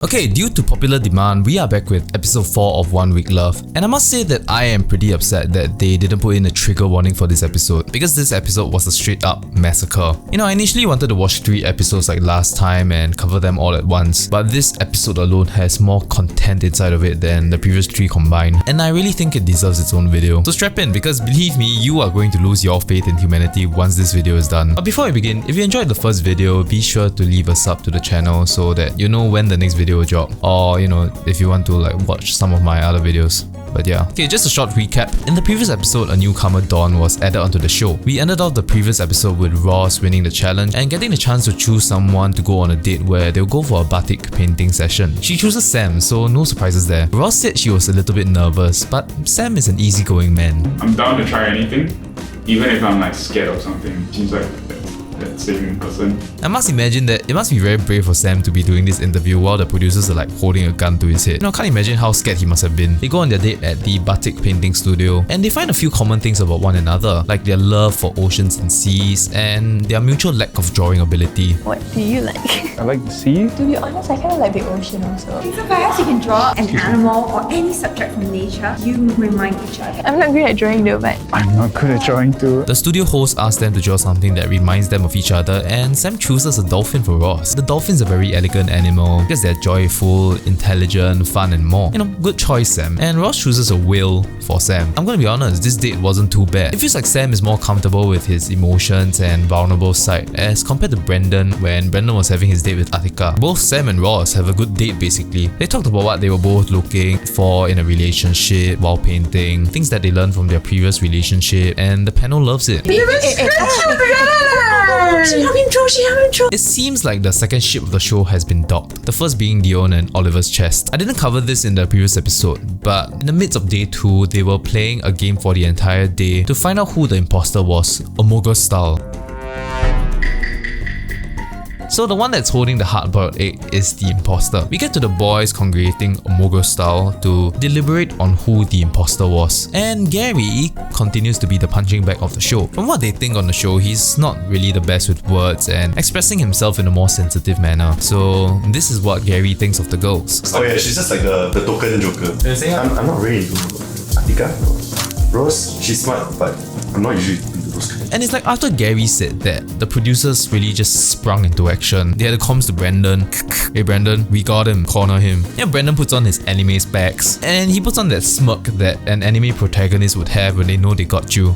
Okay, due to popular demand, we are back with episode 4 of 1 Week Love. And I must say that I am pretty upset that they didn't put in a trigger warning for this episode, because this episode was a straight up massacre. You know, I initially wanted to watch 3 episodes like last time and cover them all at once, but this episode alone has more content inside of it than the previous 3 combined, and I really think it deserves its own video. So strap in, because believe me, you are going to lose your faith in humanity once this video is done. But before we begin, if you enjoyed the first video, be sure to leave a sub to the channel so that you know when the next video will drop, or you know, if you want to like watch some of my other videos. But yeah. Okay, just a short recap. In the previous episode, a newcomer Dawn was added onto the show. We ended off the previous episode with Ross winning the challenge and getting the chance to choose someone to go on a date where they'll go for a batik painting session. She chooses Sam, so no surprises there. Ross said she was a little bit nervous, but Sam is an easygoing man. I'm down to try anything, even if I'm like scared of something. Seems like that same person. I must imagine that it must be very brave for Sam to be doing this interview while the producers are like holding a gun to his head. You know, I can't imagine how scared he must have been. They go on their date at the batik painting studio and they find a few common things about one another, like their love for oceans and seas and their mutual lack of drawing ability. What do you like? I like the sea. To be honest, I kind of like the ocean also. So perhaps you can draw an animal or any subject from nature. You remind each other. I'm not great at drawing though, but I'm not good at drawing too. The studio host asks them to draw something that reminds them of each other, and Sam chooses a dolphin for Ross. The dolphin's a very elegant animal because they're joyful, intelligent, fun and more. You know, good choice Sam. And Ross chooses a whale for Sam. I'm gonna be honest, this date wasn't too bad. It feels like Sam is more comfortable with his emotions and vulnerable side as compared to Brendan when Brendan was having his date with Attika. Both Sam and Ross have a good date basically. They talked about what they were both looking for in a relationship while painting, things that they learned from their previous relationship, and the panel loves it. It seems like the second ship of the show has been docked, the first being Dion and Oliver's chest. I didn't cover this in the previous episode, but in the midst of day 2, they were playing a game for the entire day to find out who the imposter was, Omega style. So the one that's holding the hard-boiled egg is the imposter. We get to the boys congregating Omega style to deliberate on who the imposter was. And Gary continues to be the punching bag of the show. From what they think on the show, he's not really the best with words and expressing himself in a more sensitive manner. So this is what Gary thinks of the girls. Oh yeah, she's just like the token joker. I'm not really into Attika. Rose, she's smart, but I'm not usually into those kind. And it's like after Gary said that, the producers really just sprung into action. They had to comms to Brendan. Hey Brendan, we got him, corner him. Yeah, Brendan puts on his anime specs and he puts on that smirk that an anime protagonist would have when they know they got you.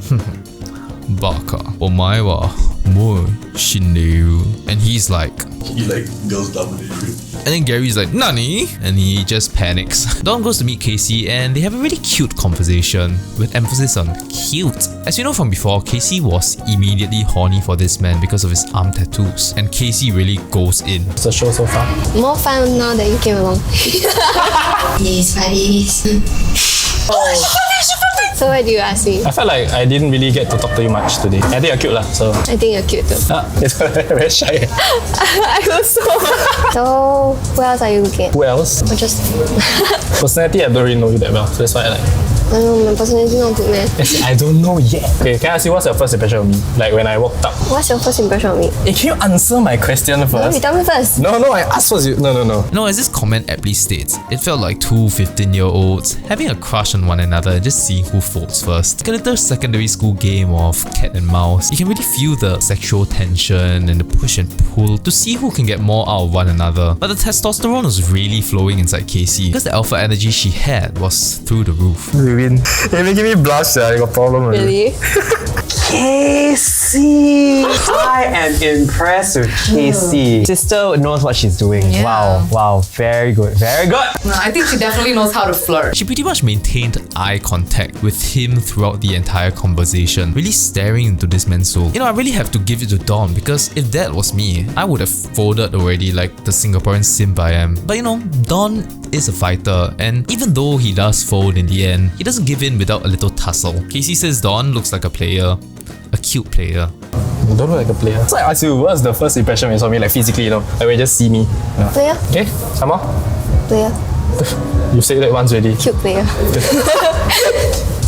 Baka, omae wa mo shinderu. And he's like, He like girls dominate you. and then Gary's like, Nani? And he just panics. Dawn goes to meet Casey and they have a really cute conversation, with emphasis on cute. As you know from before, Casey was immediately horny for this man because of his arm tattoos, and Casey really goes in. What's the show so far? More fun now that you came along. Yes, buddies. Oh. So why do you ask me? I felt like I didn't really get to talk to you much today. I think you're cute lah, so I think you're cute too. it's very shy. I also. So who else are you looking at? Who else? Or just Personality, I don't really know you that well, so that's why I like. I don't know, my personality not good man. I don't know yet. Okay, can I ask you what's your first impression of me? Like when I walked up. What's your first impression of me? Hey, can you answer my question No, first? you tell me first. No, I asked first. No. No, as this comment aptly states, it felt like two 15-year-olds having a crush on one another and just seeing who folds first. Like a little secondary school game of cat and mouse. You can really feel the sexual tension and the push and pull to see who can get more out of one another. But the testosterone was really flowing inside Casey because the alpha energy she had was through the roof. You're making me blush, I got a problem. Really? Casey! I am impressed with Casey. Sister knows what she's doing. Yeah. Wow, very good. No, I think she definitely knows how to flirt. She pretty much maintained eye contact with him throughout the entire conversation, really staring into this man's soul. You know, I really have to give it to Dawn because if that was me, I would have folded already like the Singaporean simp I am. But you know, Dawn is a fighter, and even though he does fold in the end, he doesn't give in without a little tussle. Casey says Dawn looks like a player, a cute player. You don't look like a player. So I ask you, what's the first impression when you saw me, like physically, like when you just see me? Yeah. Player? Okay, some more? Player. You said that once already. Cute player.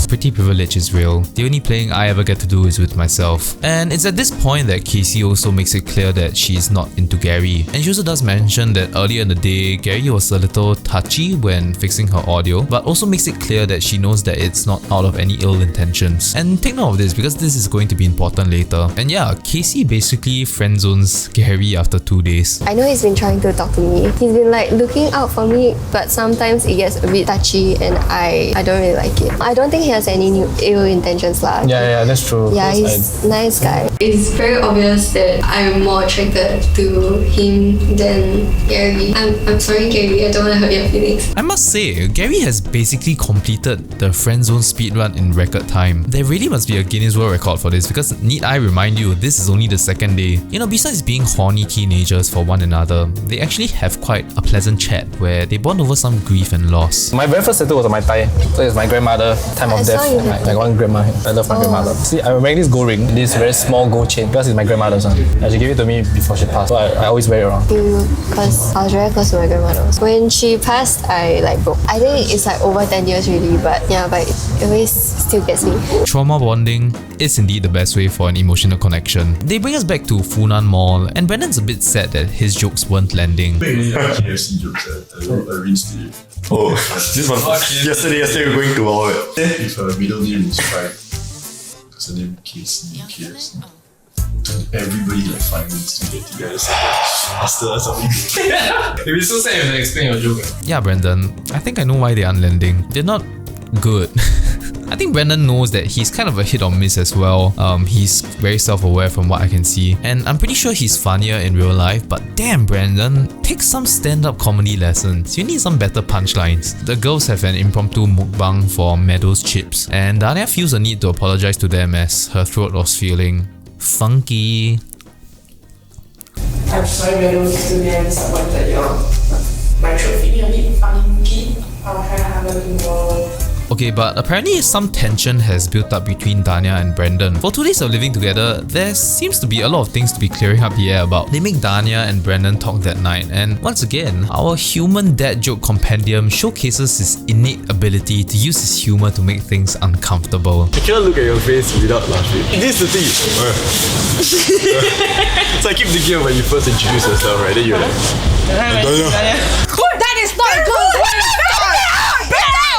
Pretty privilege is real. The only playing I ever get to do is with myself. And it's at this point that Casey also makes it clear that she's not into Gary. And she also does mention that earlier in the day, Gary was a little touchy when fixing her audio, but also makes it clear that she knows that it's not out of any ill intentions. And take note of this because this is going to be important later. And yeah, Casey basically friendzones Gary after 2 days. I know he's been trying to talk to me. He's been like looking out for me, but sometimes it gets a bit touchy and I don't really like it. I don't think he has any ill intentions lah. Yeah, that's true. Yeah, he's a nice guy. It's very obvious that I'm more attracted to him than Gary. I'm sorry Gary, I don't want to hurt your feelings. I must say, Gary has basically completed the friendzone speedrun in record time. There really must be a Guinness World Record for this because need I remind you, this is only the second day. You know, besides being horny teenagers for one another, they actually have quite a pleasant chat where they bond over some grief and loss. My very first tattoo was on my thigh. So it's my grandmother, time of death. Like one grandma. I love my grandmother. See, I'm wearing this gold ring, this very small gold chain, because it's my grandmother's one. And she gave it to me before she passed, so I always wear it around. Because I was very close to my grandmother. When she passed, I like broke. I think it's like over 10 years really, but yeah, but it always still gets me. Trauma bonding is indeed the best way for an emotional connection. They bring us back to Funan Mall, and Brandon's a bit sad that his jokes weren't landing. KFC jokes, I rinsed it. Oh, this one. Yesterday we were going to our... If her middle name is Fried, because her name Casey, KFC. Everybody like 5 minutes to get together. Faster or something. It'd be so sad if I explain your joke. Yeah, Brandon, I think I know why they aren't landing. They're not good. I think Brandon knows that he's kind of a hit or miss as well. He's very self-aware from what I can see, and I'm pretty sure he's funnier in real life, but damn Brandon, take some stand-up comedy lessons. You need some better punchlines. The girls have an impromptu mukbang for Meadows chips, and Dania feels a need to apologize to them as her throat was feeling funky. I'm sorry Meadows to be disappointed my throat feeling a bit funky. I'll have a bit more. Okay, but apparently some tension has built up between Dania and Brandon. For 2 days of living together, there seems to be a lot of things to be clearing up the air about. They make Dania and Brandon talk that night, and once again, our human dad joke compendium showcases his innate ability to use his humor to make things uncomfortable. I cannot look at your face without laughing. This is the thing. So I keep thinking of when you first introduce yourself, right? Then you're like, I don't know. That is not good!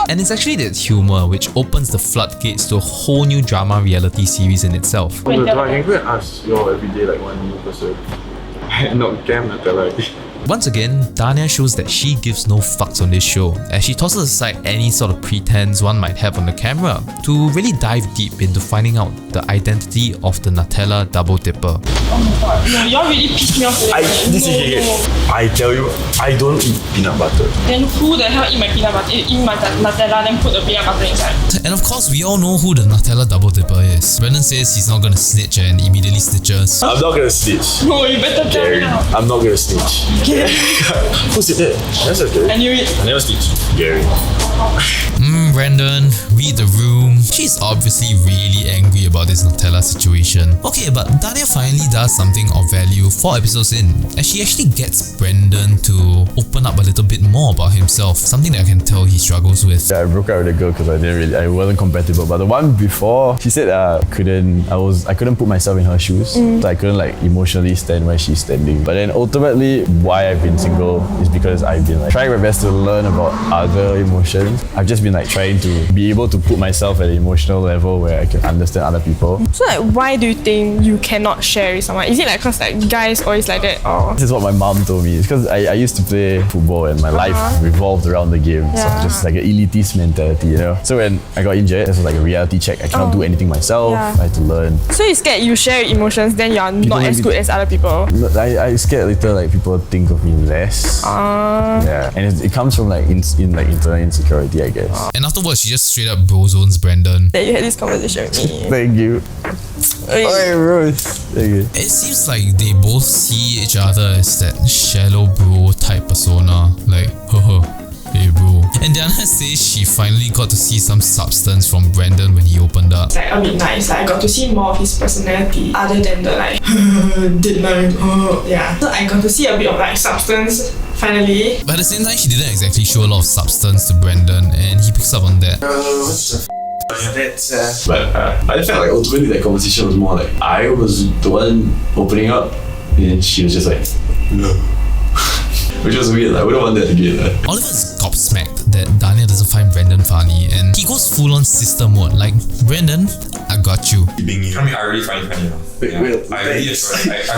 And it's actually that humor which opens the floodgates to a whole new drama reality series in itself. I can go and ask you all every day like one new person. Not Cam Nutella. Once again, Dania shows that she gives no fucks on this show, as she tosses aside any sort of pretense one might have on the camera to really dive deep into finding out the identity of the Nutella double dipper. Oh my god, no, y'all really pissed me off today. I tell you, I don't eat peanut butter. Then who the hell eat my peanut butter? Eat my Nutella, then put the peanut butter inside? And of course, we all know who the Nutella double dipper is. Brandon says he's not gonna snitch and immediately snitches. I'm not gonna snitch. No, you better tell me now. I'm not gonna snitch. Who said that? That's okay. I knew it. I never snitch. Gary. Brandon, read the room. She's obviously really angry about this Nutella situation. Okay, but Dania finally does something of value 4 episodes in, as she actually gets Brandon to open up a little bit more about himself, something that I can tell he struggles with. Yeah, I broke up with a girl because I wasn't compatible. But the one before, she said I couldn't put myself in her shoes, so I couldn't like emotionally stand where she's standing. But then ultimately, why I've been single is because I've been like trying my best to learn about other emotions. I've just been like trying to be able to put myself at an emotional level where I can understand other people. So like, why do you think you cannot share with someone? Is it like cause like guys always like that, or? This is what my mom told me. It's because I used to play football and my life revolved around the game. So just like an elitist mentality, you know. So when I got injured, this was like a reality check. I cannot do anything myself. I had to learn. So you're scared you share your emotions, then you're not as good as other people? I scared later like people think of me less. Yeah, and it comes from like internal insecurity, I guess. And afterwards, she just straight up brozones Brandon. That you had this conversation with me. Thank you. Hey, Rose. Thank you. It seems like they both see each other as that shallow bro type persona. Like, hey bro. And Dania says she finally got to see some substance from Brandon when he opened up. It's like a bit nice. Like I got to see more of his personality other than the like deadline. Yeah. So I got to see a bit of like substance finally. But at the same time, she didn't exactly show a lot of substance to Brandon, and he picks up on that. But I felt like ultimately that conversation was more like I was the one opening up, and she was just like, no. Which was weird. I wouldn't want that again. Oliver is gobsmacked that Dania doesn't find Brandon funny, and he goes full on sister mode, like, Brandon, I got you. Being you. I mean, I really find it funny. I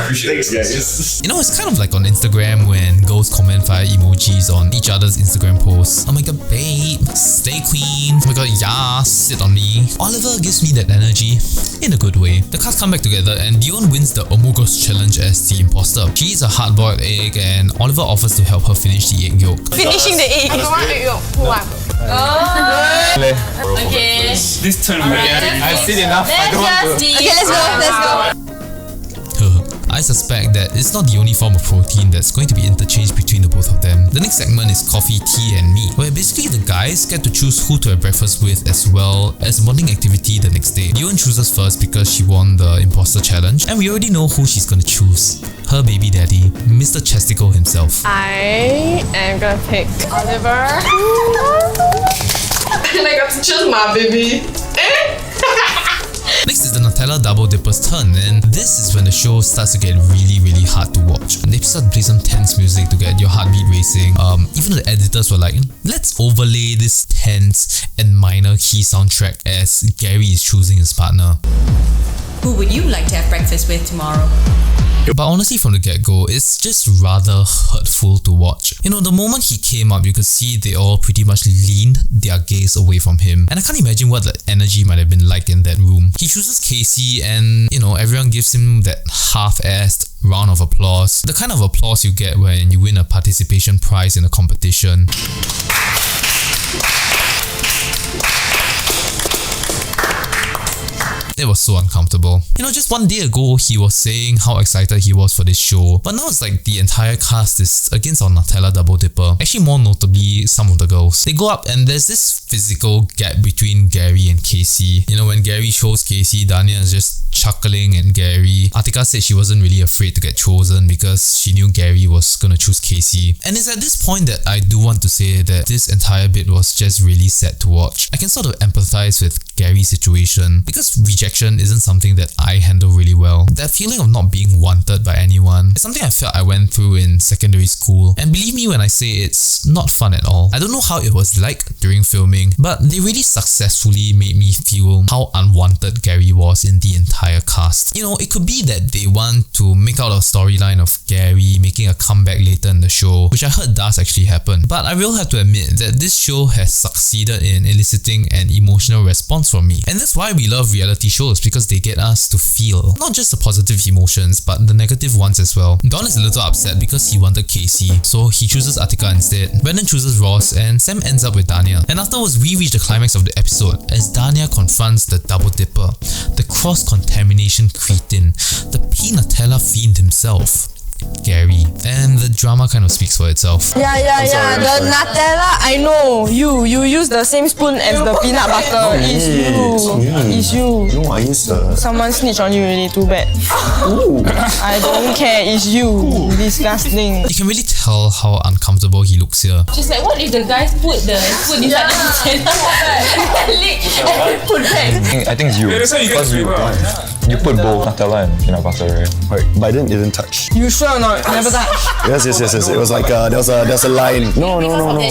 appreciate it. Guys. You know, it's kind of like on Instagram when girls comment via emojis on each other's Instagram posts. Oh my god, babe, stay queen. Oh my god, yeah, sit on me. Oliver gives me that energy in a good way. The cast come back together and Dion wins the Omogos challenge as the imposter. She eats a hard-boiled egg and Oliver offers to help her finish the egg yolk. Finishing the egg. I don't want egg yolk. Who want? Okay. This turn, I've seen enough. I don't want to. Okay, let's go. I suspect that it's not the only form of protein that's going to be interchanged between the both of them. The next segment is coffee, tea and meat, where basically the guys get to choose who to have breakfast with as well as a bonding activity the next day. Dion chooses first because she won the imposter challenge and we already know who she's gonna choose. Her baby daddy, Mr. Chesticle himself. I am gonna pick Oliver. And I got to choose my baby. Next is the Nutella Double Dipper's turn, and this is when the show starts to get really hard to watch. They start to play some tense music to get your heartbeat racing. Even the editors were like, let's overlay this tense and minor key soundtrack as Gary is choosing his partner. Who would you like to have breakfast with tomorrow? But honestly, from the get-go, it's just rather hurtful to watch. You know, the moment he came up, you could see they all pretty much leaned their gaze away from him. And I can't imagine what the energy might have been like in that room. He chooses Casey and, you know, everyone gives him that half-assed round of applause. The kind of applause you get when you win a participation prize in a competition. It was so uncomfortable. You know, just one day ago, he was saying how excited he was for this show, but now it's like the entire cast is against our Nutella Double Dipper. Actually, more notably, some of the girls. They go up and there's this physical gap between Gary and Casey. You know, when Gary chose Casey, Dania is just chuckling at Gary. Atika said she wasn't really afraid to get chosen because she knew Gary was gonna choose Casey. And it's at this point that I do want to say that this entire bit was just really sad to watch. I can sort of empathize with Gary's situation because rejection isn't something that I handle really well. That feeling of not being wanted by anyone is something I felt I went through in secondary school, and believe me when I say it's not fun at all. I don't know how it was like during filming, but they really successfully made me feel how unwanted Gary was in the entire cast. You know, it could be that they want to make out a storyline of Gary making a comeback later in the show, which I heard does actually happen, but I will have to admit that this show has succeeded in eliciting an emotional response from me. And that's why we love reality shows, because they get us to feel not just the positive emotions but the negative ones as well. Don is a little upset because he wanted Casey, so he chooses Atika instead. Brandon chooses Ross and Sam ends up with Dania. And afterwards we reach the climax of the episode as Dania confronts the Double Dipper, the cross-contamination cretin, the Nutella fiend himself, Gary. And the drama kind of speaks for itself. Yeah. The Nutella, I know. You use the same spoon as the peanut butter. It's you. No, I use the... Someone snitched on you really, too bad. I don't care, it's you. Disgusting. You can really tell how uncomfortable he looks here. She's like, what if the guys put the food inside the Nutella? Lick and put back. I think it's you. Because you put both Nutella and peanut butter, right? But I didn't touch. You sure or not? Never touch. Yes. It was like there's a line. No.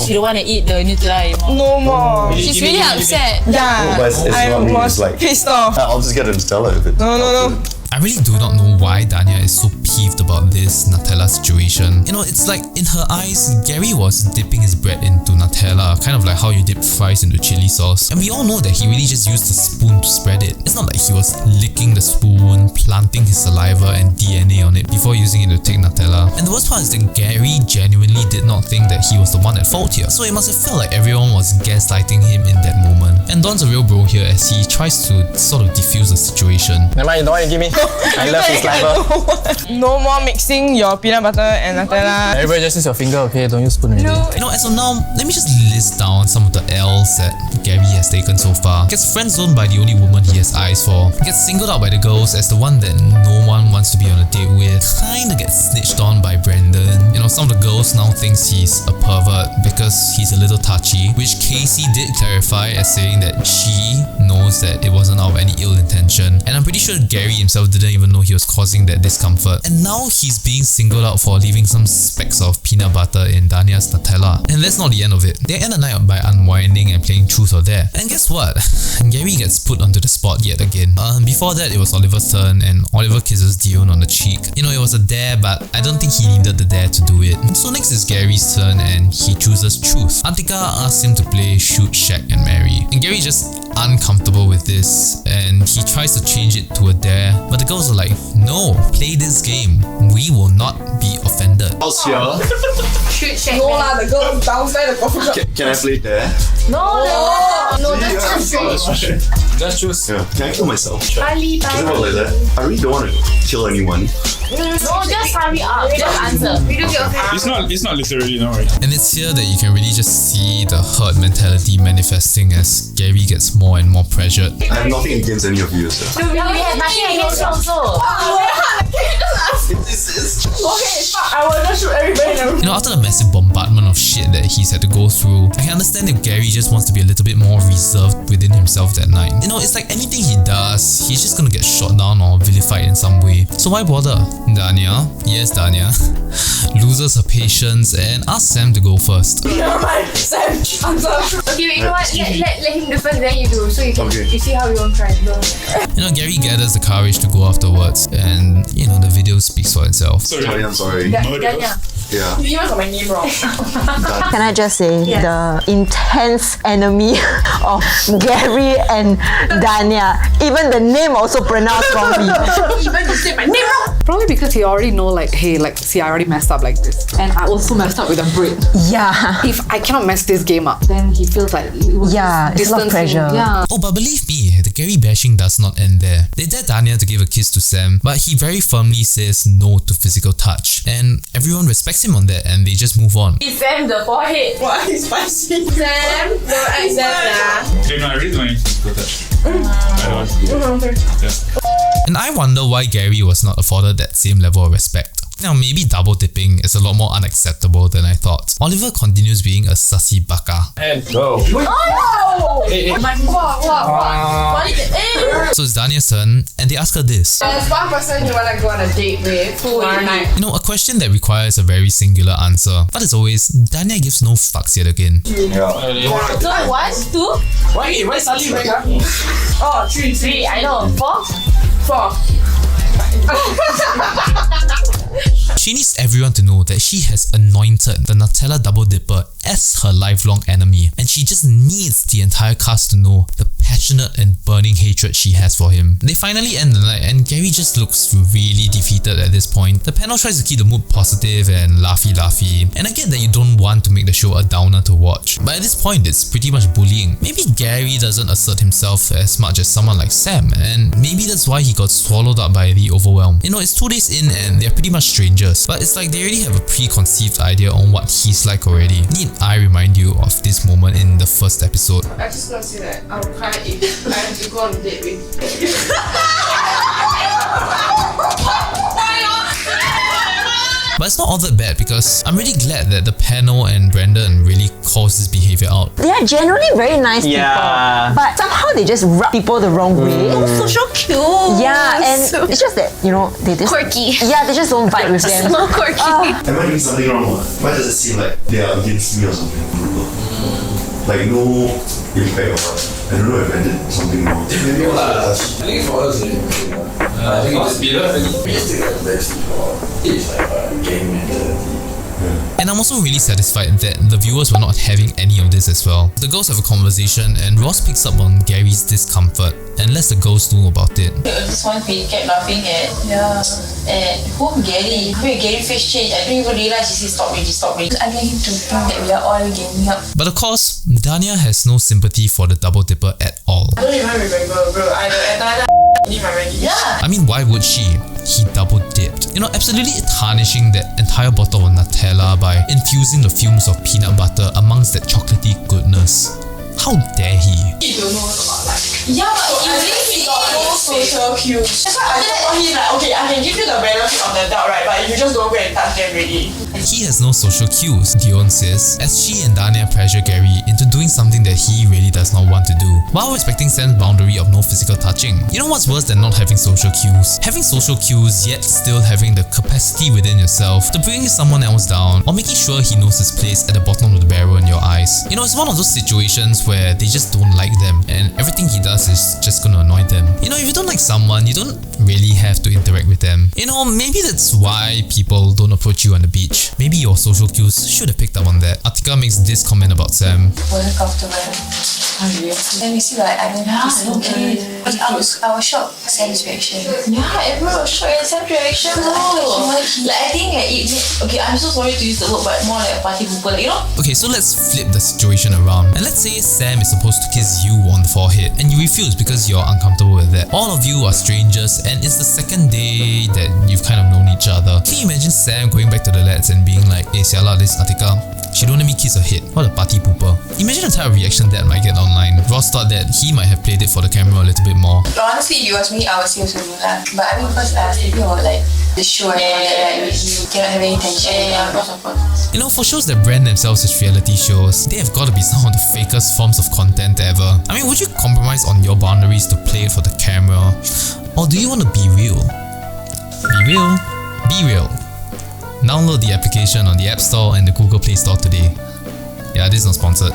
She don't want to eat the Nutella anymore. No more. She's really upset. Yeah. No, but it's I not me, was it's like, pissed off. I'll just get a Nutella if it. No. I really do not know why Dania is so peeved about this Nutella situation. You know, it's like in her eyes, Gary was dipping his bread into Nutella, kind of like how you dip fries into chili sauce. And we all know that he really just used the spoon to spread it. It's not like he was licking the spoon, planting his saliva and DNA on it before using it to take Nutella. And the worst part is that Gary genuinely did not think that he was the one at fault here. So it must have felt like everyone was gaslighting him in that moment. And Don's a real bro here as he tries to sort of defuse the situation. Never mind, you don't want to give me. I love his saliva. No, no more mixing your peanut butter and Nutella. Everybody just use your finger, okay? Don't use spoon already. You know, as of now, let me just list down some of the L's that Gary has taken so far. Gets friend-zoned by the only woman he has eyes for. Gets singled out by the girls as the one that no one wants to be on a date with. Kinda gets snitched on by Brandon. You know, some of the girls now thinks he's a pervert because he's a little touchy, which Casey did clarify as saying that she knows that it wasn't out of any ill intention. And I'm pretty sure Gary himself didn't even know he was causing that discomfort. And now he's being singled out for leaving some specks of peanut butter in Dania's Nutella. And that's not the end of it. They end the night by unwinding and playing truth or dare. And guess what? Gary gets put onto the spot yet again. Before that, it was Oliver's turn and Oliver kisses Dion on the cheek. You know, it was a dare, but I don't think he needed the dare to do it. So next is Gary's turn and he chooses truth. Atika asks him to play shoot, shack and marry. And Gary just uncomfortable with this and he tries to change it to a dare, but the girls are like, no, play this game. We will not be offended. How's here? Shoot, shake. No lah, the girl downstairs the coffee shop. Can I play there? No, that's straight. Just choose. Yeah. Can I kill myself? Bali, Doesn't work like that. I really don't want to kill anyone. No, just hurry up. Just answer. It's not literally, no worry. And it's here that you can really just see the herd mentality manifesting as Gary gets more and more pressured. I have nothing against any of you, sir. We have nothing against you also. It's Okay, fuck, I will just shoot everybody. You know, after the massive bombardment of shit that he's had to go through, I can understand if Gary just wants to be a little bit more reserved within himself that night. You know, it's like anything he does, he's just gonna get shot down or vilified in some way. So why bother? Dania, yes Dania, loses her patience and asks Sam to go first. Never mind, Sam, answer. Okay, you know what? Let him do first, then you do. So you can you see how you won't try. You know, Gary gathers the courage to go afterwards and, you know, the video speaks for itself. Sorry, I'm sorry. Dania. Yeah. You got my name wrong. Can I just say the intense enemy of Gary and Dania? Even the name also pronounced wrongly. Even you say my name wrong. Probably because he already know like, hey, like, see, I already messed up like this. And I also messed up with a break. Yeah. If I cannot mess this game up, then he feels like it was it's a lot of pressure. Yeah. Oh, but believe me, the Gary bashing does not end there. They dare Dania to give a kiss to Sam, but he very firmly says no to physical touch. And everyone respects him on that and they just move on. Sam the forehead. Why is spicy? Sam, don't act that. Okay, no, I really don't want to go touch. I don't want to. Yeah. And I wonder why Gary was not afforded that same level of respect. Now, maybe double dipping is a lot more unacceptable than I thought. Oliver continues being a sussy baka. And go. Oh! Hey. So it's Dania's turn and they ask her this. There's one person you wanna go on a date with. Who would it be? You know, a question that requires a very singular answer. But as always, Dania gives no fucks yet again. So 1, 2. Why suddenly break up? Oh, 3. 3, I know. 4. 4. She needs everyone to know that she has anointed the Nutella Double Dipper as her lifelong enemy, and she just needs the entire cast to know the passionate and burning hatred she has for him. They finally end the night and Gary just looks really defeated at this point. The panel tries to keep the mood positive and laughy, and I get that you don't want to make the show a downer to watch, but at this point it's pretty much bullying. Maybe Gary doesn't assert himself as much as someone like Sam, and maybe that's why he got swallowed up by the overwhelm. You know, it's 2 days in and they're pretty much strangers, but it's like they already have a preconceived idea on what he's like already. Need I remind you of this moment in the first episode? I just gonna say that I'll cry if I have to go on a date with. But it's not all that bad because I'm really glad that the panel and Brandon really calls this behavior out. They are generally very nice people, but somehow they just rub people the wrong way. So cute. Yeah, and it's just that, you know, they just quirky. Yeah, they just don't vibe with them. So quirky. Am I doing something wrong? Why does it seem like they are against me or something? Like no impact or what? I don't know if I did something wrong. I think for us, I think it's below. I think it's like the best for it's like a gang mentality. And I'm also really satisfied that the viewers were not having any of this as well. The girls have a conversation and Ross picks up on Gary's discomfort and lets the girls know about it. This one we kept laughing at. Yeah. And who Gary? Wait, Gary face change. I don't even realize he said stop already. I get him to think that we are all gaming up. But of course, Dania has no sympathy for the double dipper at all. I don't even remember, bro. I need my Maggie. Yeah. I mean, why would she? He double dipped. You know, absolutely tarnishing that entire bottle of Nutella by infusing the fumes of peanut butter amongst that chocolatey goodness. How dare he? He don't know about like. Yeah, but I think he got no social cues. That's why I told him like, okay, I can give you the benefit of the doubt, right? But you just don't go and touch them already. He has no social cues, Dion says, as she and Dania pressure Gary into doing something that he really does not want to do, while respecting Sam's boundary of no physical touching. You know what's worse than not having social cues? Having social cues yet still having the capacity within yourself to bring someone else down, or making sure he knows his place at the bottom of the barrel in your eyes. You know, it's one of those situations where they just don't like them and everything he does is just gonna annoy them. You know, if you don't like someone, you don't really have to interact with them. You know, maybe that's why people don't approach you on the beach. Maybe your social cues should have picked up on that. Atika makes this comment about Sam. Wasn't comfortable. Then we see like I don't think it's okay. Because I was shocked at Sam's reaction. Yeah, everyone was shocked at Sam's reaction. Like I think okay, I'm so sorry to use the word, but more like a party pooper, like, you know? Okay, so let's flip the situation around. And let's say Sam is supposed to kiss you on the forehead and you refuse because you're uncomfortable with that. All of you are strangers and it's the second day that you've kind of known each other. Can you imagine Sam going back to the lads and being like, hey Siala, this Atika, she don't let me kiss her head. What a party pooper. Imagine the type of reaction that might get online. Ross thought that he might have played it for the camera a little bit more. Honestly, if it was me, I would say also do that. But I mean, because I was thinking about like the show and all that, like you cannot have any tension. Yeah, of course. You know, for shows that brand themselves as reality shows, they have got to be some of the fakest forms of content ever. I mean, would you compromise on your boundaries to play it for the camera? Or do you want to be real? Be real? Be real. Download the application on the App Store and the Google Play Store today. Yeah, this is not sponsored.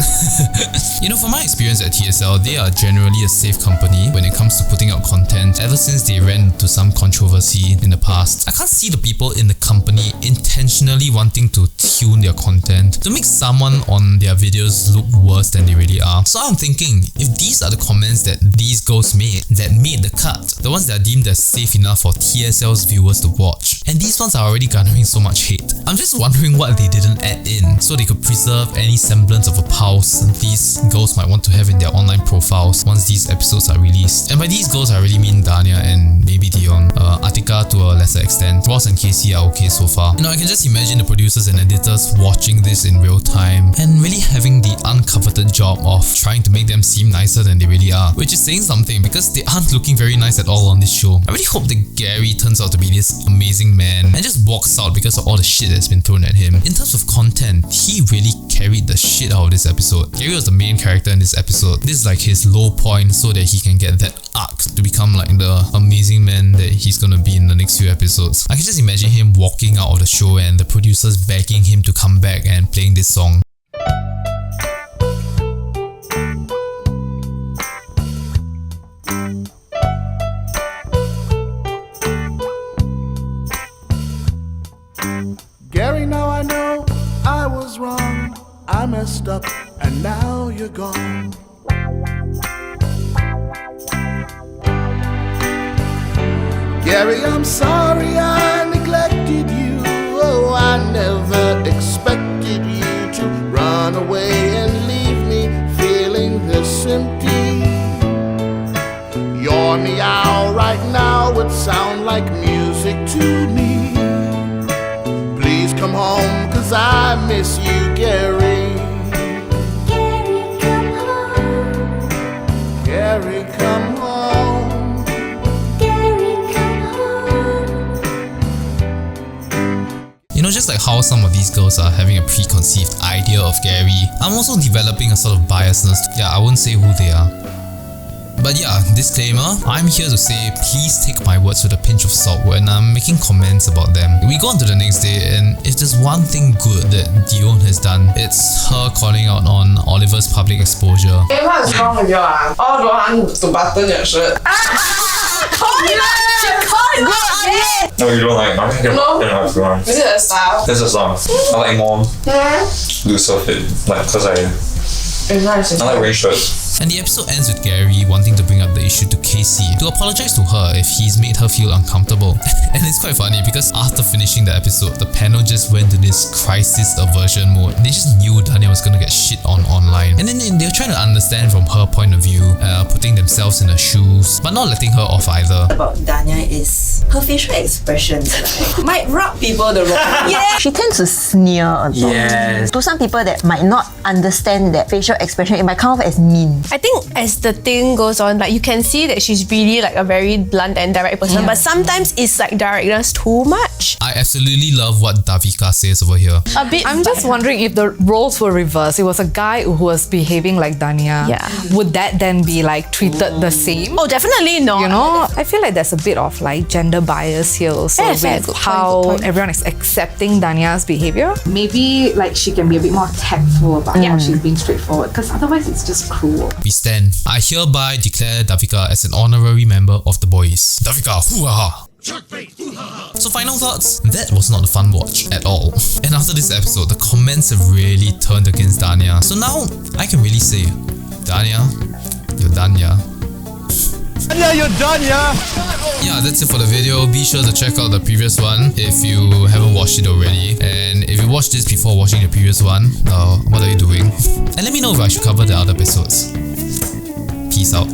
You know, from my experience at TSL, they are generally a safe company when it comes to putting out content ever since they ran into some controversy in the past. I can't see the people in the company intentionally wanting to tune their content to make someone on their videos look worse than they really are. So I'm thinking, if these are the comments that these girls made that made the cut, the ones that are deemed as safe enough for TSL's viewers to watch, and these ones are already garnering so much hate, I'm just wondering what they didn't add in so they could preserve any semblance of a pulse these girls might want to have in their online profiles once these episodes are released. And by these girls, I really mean Dania and maybe Dion, Atika to a lesser extent. Ross and Casey are okay so far. You know, I can just imagine the producers and editors watching this in real time and really having the uncoveted job of trying to make them seem nicer than they really are, which is saying something because they aren't looking very nice at all on this show. I really hope that Gary turns out to be this amazing man and just walks out because of all the shit that's been thrown at him. In terms of content, he really carried the shit out of this episode. Gary was the main character in this episode. This is like his low point so that he can get that arc to become like the amazing man that he's gonna be in the next few episodes. I can just imagine him walking out of the show and the producers begging him to come back and playing this song. Gary, now I know I was wrong. I messed up and now you're gone. Gary, I'm sorry I neglected you. Oh, I never expected you to run away and leave me feeling this empty. Your meow right now would sound like music to me. Please come home, 'cause I miss you, Gary. Gary, come home. Gary, come home. Gary, come home. You know, just like how some of these girls are having a preconceived idea of Gary, I'm also developing a sort of biasness. Yeah, I wouldn't say who they are. But yeah, disclaimer, I'm here to say please take my words with a pinch of salt when I'm making comments about them. We go on to the next day, and if there's one thing good that Dion has done, it's her calling out on Oliver's public exposure. Hey, what's wrong with you? All the want to button your shirt. No, you don't like mine? No. No. Is it a style? This is a song. I like more looser fit, like, cause I like rain shirts. And the episode ends with Gary wanting to bring up the issue to Casey to apologize to her if he's made her feel uncomfortable. And it's quite funny because after finishing the episode, the panel just went to this crisis aversion mode. They just knew Dania was gonna get shit on online. And then they were trying to understand from her point of view, putting themselves in her shoes, but not letting her off either. About Dania is her facial expressions might rub people the wrong way. Yeah. She tends to sneer a lot. Yes. To some people that might not understand that facial expression, it might come off as mean. I think as the thing goes on, like you can see that she's really like a very blunt and direct person, but sometimes it's like directness too much. I absolutely love what Davika says over here. A bit. I'm just wondering if the roles were reversed. It was a guy who was behaving like Dania. Yeah. Would that then be like treated the same? Oh, definitely not. You know, I feel like there's a bit of like gender bias here also Yes, with good how point. everyone is accepting Dania's behavior. Maybe like she can be a bit more tactful about how she's being straightforward, because otherwise it's just cruel. We stand. I hereby declare Davika as an honorary member of the boys. Davika, hoo-ha! So final thoughts? That was not a fun watch at all. And after this episode, the comments have really turned against Dania. So now, I can really say, Dania, you're Dania. Dania, you're Dania! Yeah, that's it for the video. Be sure to check out the previous one if you haven't watched it already. And if you watched this before watching the previous one, what are you doing? And let me know if I should cover the other episodes. Peace out.